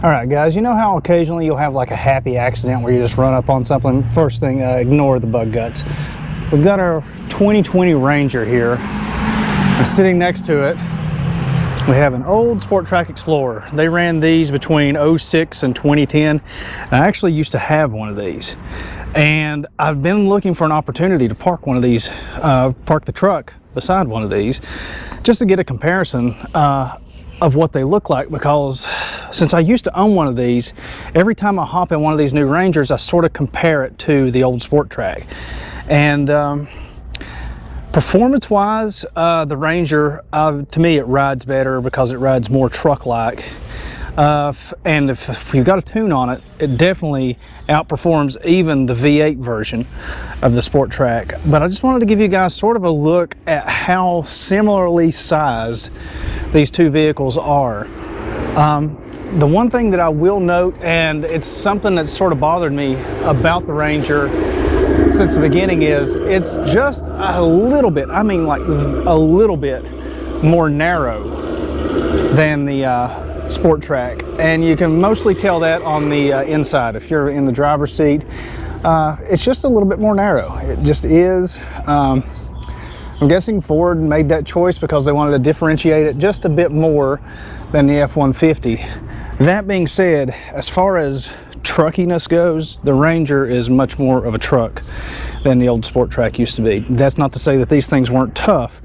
All right, guys, you know how occasionally you'll have like a happy accident where you just run up on something? First thing, ignore the bug guts. We've got our 2020 Ranger here, and sitting next to it, we have an old Sport Trac Explorer. They ran these between 06 and 2010. I actually used to have one of these, and I've been looking for an opportunity to park one of these, park the truck beside one of these, just to get a comparison of what they look like, because since I used to own one of these, every time I hop in one of these new Rangers, I sort of compare it to the old Sport Trac. And performance wise, the Ranger, to me, it rides better because it rides more truck-like. And if you've got a tune on it, it definitely outperforms even the V8 version of the Sport Trac. But I just wanted to give you guys sort of a look at how similarly sized these two vehicles are. The one thing that I will note, and it's something that's sort of bothered me about the Ranger since the beginning, is it's just a little bit, I mean like a little bit more narrow than the Sport Trac, and you can mostly tell that on the inside. If you're in the driver's seat, it's just a little bit more narrow. It just is. I'm guessing Ford made that choice because they wanted to differentiate it just a bit more than the F-150. That being said, as far as truckiness goes, the Ranger is much more of a truck than the old Sport Trac used to be. That's not to say that these things weren't tough,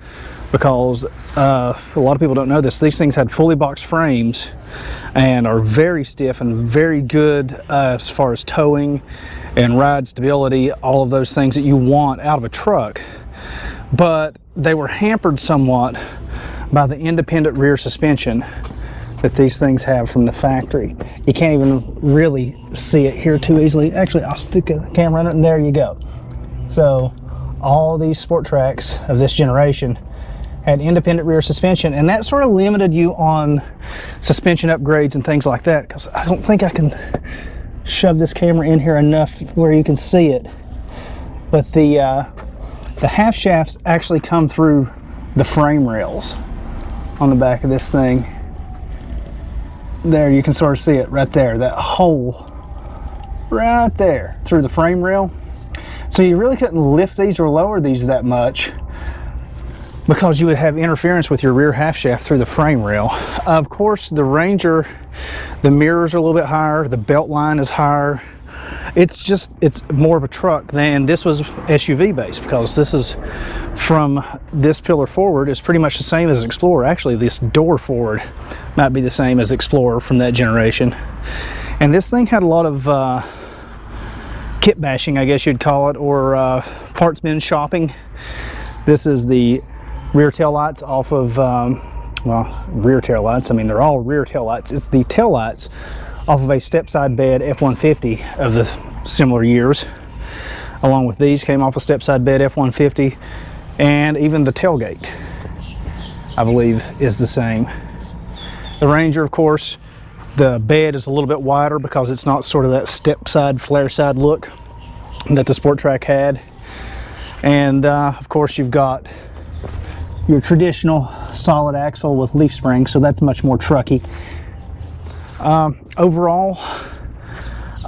because a lot of people don't know this. These things had fully boxed frames and are very stiff and very good as far as towing and ride stability, all of those things that you want out of a truck. But they were hampered somewhat by the independent rear suspension that these things have from the factory. You can't even really see it here too easily. Actually, I'll stick a camera in it, and there you go. So all these Sport Tracs of this generation had independent rear suspension, and that sort of limited you on suspension upgrades and things like that, because I don't think I can shove this camera in here enough where you can see it. But the half shafts actually come through the frame rails on the back of this thing. There, you can sort of see it right there, that hole right there through the frame rail. So you really couldn't lift these or lower these that much, because you would have interference with your rear half shaft through the frame rail. Of course, the Ranger, the mirrors are a little bit higher, the belt line is higher. It's more of a truck than this was SUV based, because this is from this pillar forward is pretty much the same as Explorer. Actually, this door forward might be the same as Explorer from that generation. And this thing had a lot of kit bashing, I guess you'd call it, or parts bin shopping. This is the rear tail lights off of, well, rear tail lights. I mean, they're all rear tail lights. It's the tail lights off of a step side bed F-150 of the similar years. Along with these came off a step side bed F-150, and even the tailgate, I believe, is the same. The Ranger, of course, the bed is a little bit wider because it's not sort of that step side, flare side look that the Sport Trac had. And of course, you've got your traditional solid axle with leaf springs, so that's much more trucky. Overall,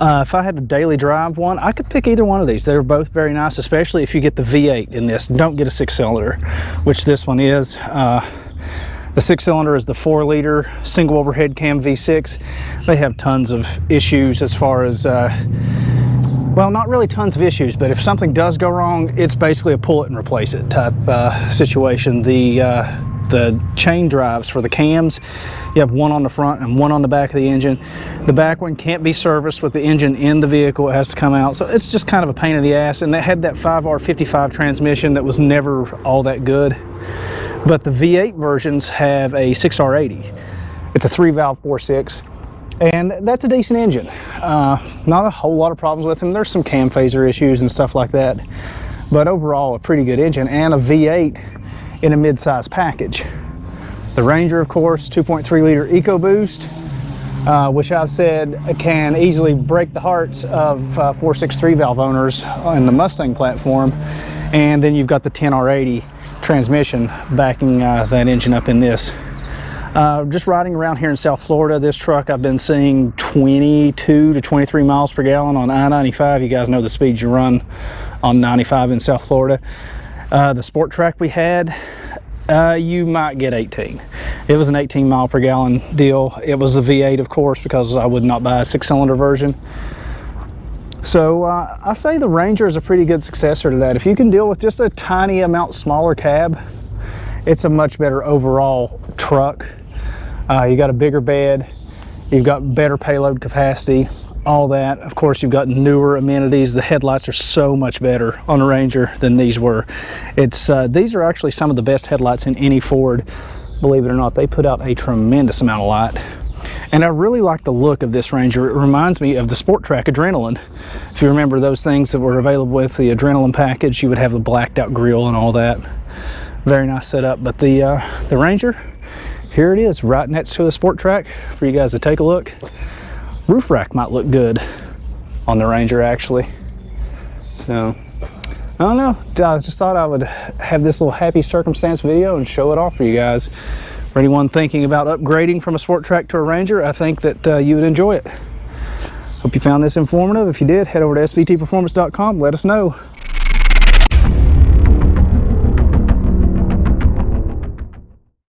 if I had to daily drive one, I could pick either one of these. They're both very nice, especially if you get the V8 in this. Don't get a 6-cylinder, which this one is. The 6-cylinder is the 4-liter single overhead cam V6. They have tons of issues as far as, well, not really tons of issues, but if something does go wrong, it's basically a pull it and replace it type situation. The chain drives for the cams, you have one on the front and one on the back of the engine. The back one can't be serviced with the engine in the vehicle. It has to come out. So it's just kind of a pain in the ass. And they had that 5R55 transmission that was never all that good. But the V8 versions have a 6R80. It's a 3-valve 4.6. And that's a decent engine. Not a whole lot of problems with them. There's some cam phaser issues and stuff like that. But overall, a pretty good engine, and a V8 in a mid-size package. The Ranger, of course, 2.3-liter EcoBoost, which I've said can easily break the hearts of 4.6 3-valve owners in the Mustang platform. And then you've got the 10R80 transmission backing that engine up in this. Just riding around here in South Florida, this truck I've been seeing 22 to 23 miles per gallon on I-95. You guys know the speeds you run on 95 in South Florida. The Sport Trac we had, you might get 18. It was an 18 mile per gallon deal. It was a V8, of course, because I would not buy a 6-cylinder version. So I say the Ranger is a pretty good successor to that. If you can deal with just a tiny amount smaller cab, it's a much better overall truck. You got a bigger bed, you've got better payload capacity, all that. Of course, you've got newer amenities. The headlights are so much better on the Ranger than these were. These are actually some of the best headlights in any Ford. Believe it or not, they put out a tremendous amount of light. And I really like the look of this Ranger. It reminds me of the Sport Trac Adrenaline. If you remember those things that were available with the Adrenaline package, you would have the blacked out grille and all that. Very nice setup. But the Ranger, here it is, right next to the Sport Trac for you guys to take a look. Roof rack might look good on the Ranger, actually. So, I don't know. I just thought I would have this little happy circumstance video and show it off for you guys. For anyone thinking about upgrading from a Sport Trac to a Ranger, I think that you would enjoy it. Hope you found this informative. If you did, head over to svtperformance.com. Let us know.